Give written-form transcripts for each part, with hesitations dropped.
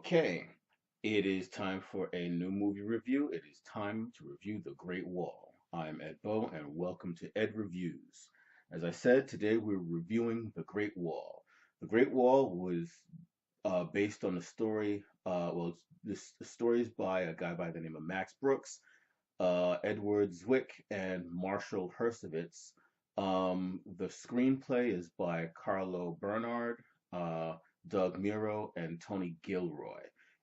Okay, it is time for a new movie review. It is time to review The Great Wall. I'm Ed Bo, and welcome to Ed Reviews. As I said, today we're reviewing The Great Wall. The Great Wall was based on a story. The story is by a guy by the name of Max Brooks, Edward Zwick, and Marshall Hersowitz. The screenplay is by Carlo Bernard, uh, Doug Muro, and Tony Gilroy.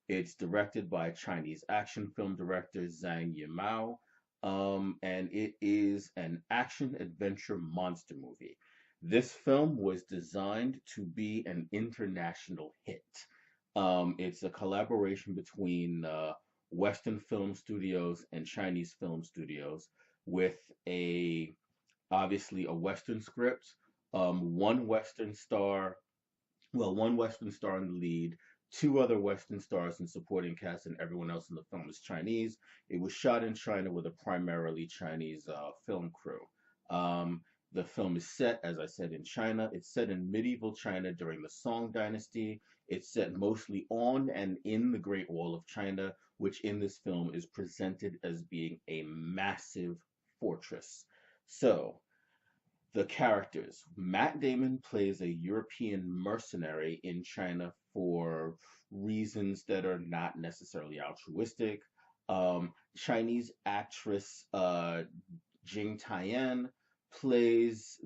It's directed by Chinese action film director Zhang Yimou, and it is an action adventure monster movie. This film was designed to be an international hit. It's a collaboration between Western film studios and Chinese film studios with a obviously a Western script, one Western star, one Western star in the lead, two other Western stars in supporting cast, and everyone else in the film is Chinese. It was shot in China with a primarily Chinese film crew. Um, the film is set, as I said, in China. It's set in medieval China during the Song Dynasty. It's set mostly on and in the Great Wall of China, which in this film is presented as being a massive fortress. So, the characters. Matt Damon plays a European mercenary in China for reasons that are not necessarily altruistic. Chinese actress Jing Tian plays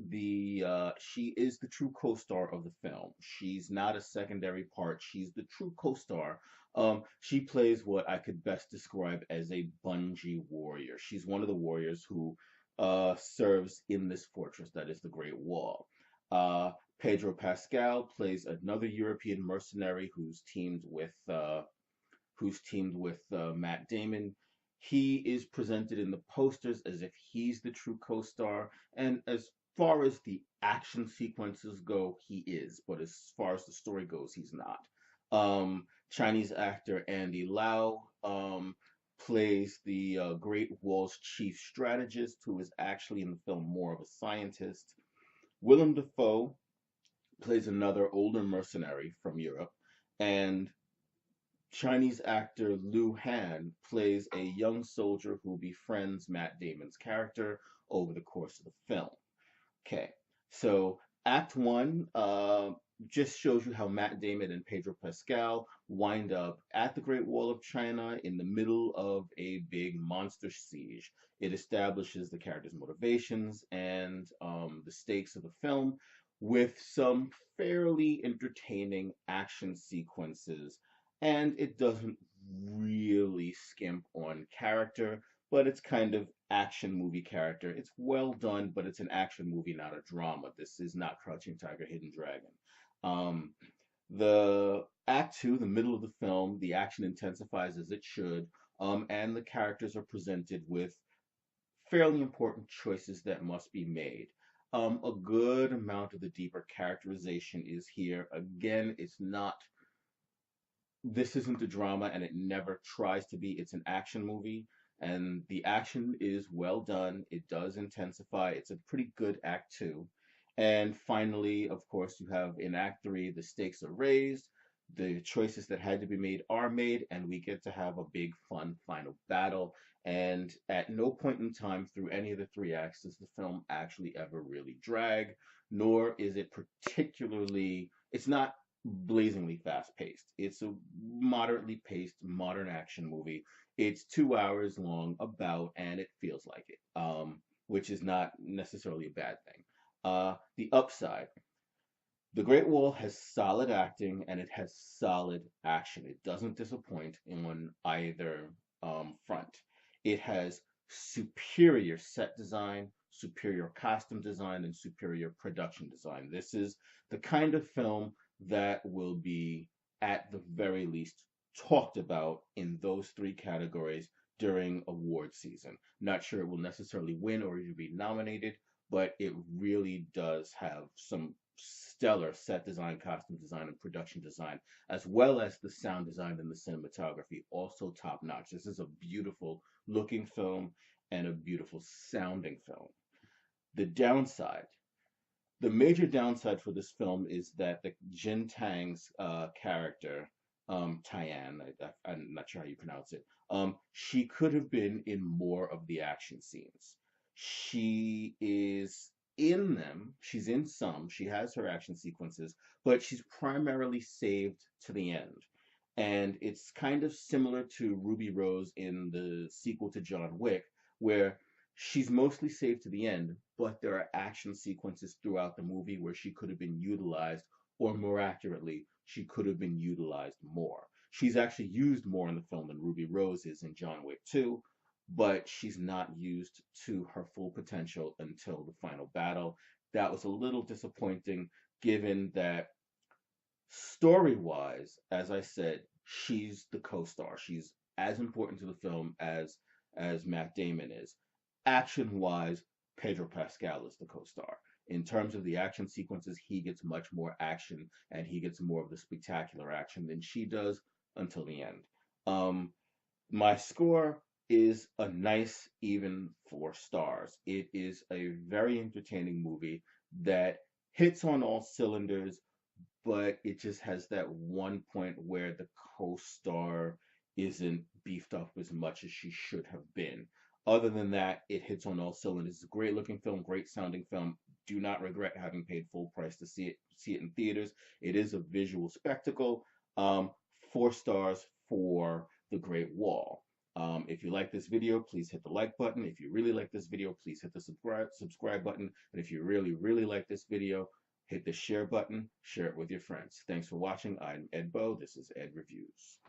she is the true co-star of the film. She's not a secondary part. She's the true co-star. She plays what I could best describe as a bungee warrior. She's one of the warriors who serves in this fortress that is the Great Wall. Uh, Pedro Pascal plays another European mercenary who's teamed with Matt Damon. He is presented in the posters as if he's the true co-star, and as far as the action sequences go, he is. But as far as the story goes, he's not. Chinese actor Andy Lau plays the Great Wall's chief strategist, who is actually in the film more of a scientist. Willem Dafoe plays another older mercenary from Europe, and Chinese actor Liu Han plays a young soldier who befriends Matt Damon's character over the course of the film. Okay, so Act One just shows you how Matt Damon and Pedro Pascal wind up at the Great Wall of China in the middle of a big monster siege. It establishes the characters' motivations and the stakes of the film with some fairly entertaining action sequences, and it doesn't really skimp on character, but it's kind of action movie character. It's well done, but it's an action movie, not a drama. This is not Crouching Tiger, Hidden Dragon. Um, the Act Two, the middle of the film, the action intensifies as it should, and the characters are presented with fairly important choices that must be made. A good amount of the deeper characterization is here. Again, this isn't a drama and it never tries to be. It's an action movie and the action is well done. It does intensify. It's a pretty good act two. And finally, of course, you have in act three, the stakes are raised, the choices that had to be made are made, and we get to have a big, fun final battle. And at no point in time through any of the three acts does the film actually ever really drag, nor is it it's not blazingly fast paced. It's a moderately paced modern action movie. It's 2 hours long, about, and it feels like it, which is not necessarily a bad thing. The upside, the Great Wall has solid acting and it has solid action. It doesn't disappoint on either front. It has superior set design, superior costume design, and superior production design. This is the kind of film that will be, at the very least, talked about in those three categories during award season. Not sure it will necessarily win or even be nominated, but it really does have some stellar set design, costume design, and production design, as well as the sound design and the cinematography, also top notch. This is a beautiful looking film and a beautiful sounding film. The downside, the major downside for this film is that the Jin Tang's character Tyann, I'm not sure how you pronounce it. She could have been in more of the action scenes. She is in them. She's in some. She has her action sequences, but she's primarily saved to the end. And it's kind of similar to Ruby Rose in the sequel to John Wick, where she's mostly saved to the end, but there are action sequences throughout the movie where she could have been utilized, or more accurately, she could have been utilized more. She's actually used more in the film than Ruby Rose is in John Wick 2, but she's not used to her full potential until the final battle. That was a little disappointing given that story wise, as I said, she's the co-star. She's as important to the film as Matt Damon is. Action wise, Pedro Pascal is the co-star. In terms of the action sequences, he gets much more action and he gets more of the spectacular action than she does until the end. Um, my score is a nice even 4 stars. It is a very entertaining movie that hits on all cylinders, but it just has that one point where the co-star isn't beefed up as much as she should have been. Other than that, it hits on all cylinders. It's a great looking film, great sounding film. Do not regret having paid full price to see it in theaters. It is a visual spectacle. 4 stars for The Great Wall. If you like this video, please hit the like button. If you really like this video, please hit the subscribe button. And if you really like this video, hit the share button, share it with your friends. Thanks for watching. I'm Ed Bo. This is Ed Reviews.